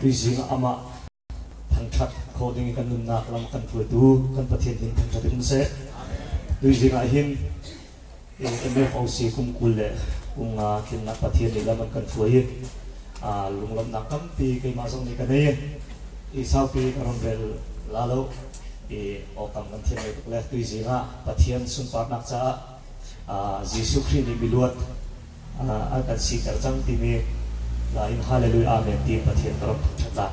tui zinga ama thang that coding kan nun nak lam kan pui tu kan pathian hin thang thatin se tui zinga hin MFOC kum kule kunga kin na pathian ni lam kan pui lunglam nakam pi kai ma song ni kan nei I sau pi karon bel lalo okam kan thian le tui zinga pathian sun par nak cha Jisu Christ ni biluat akan si kerjang timi lain haleluya amen di pathian karon chatla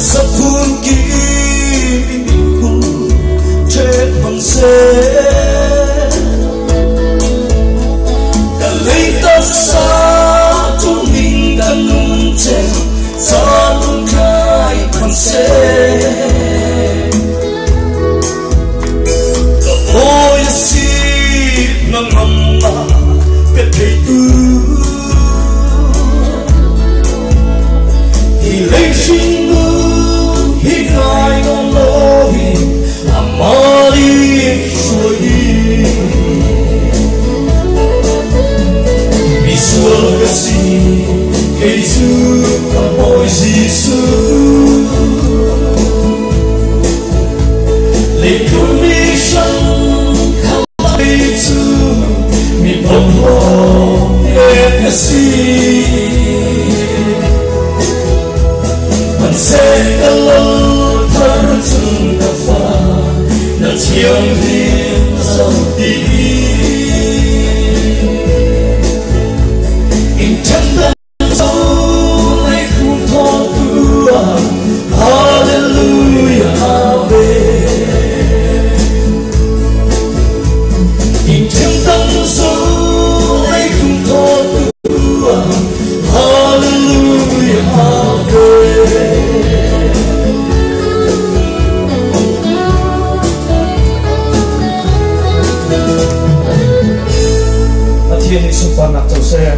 Sapun ki trong khắp lý chú mi bông hồ nhẹ ca si bạn sẽ cả lâu thở chung cả pha na chiều hiên dòng đi in chân tâm sâu này không thọ tua hallelujah amen in chân tâm sâu này không thọ tua hallelujah amen thiên sung toàn nạp châu xe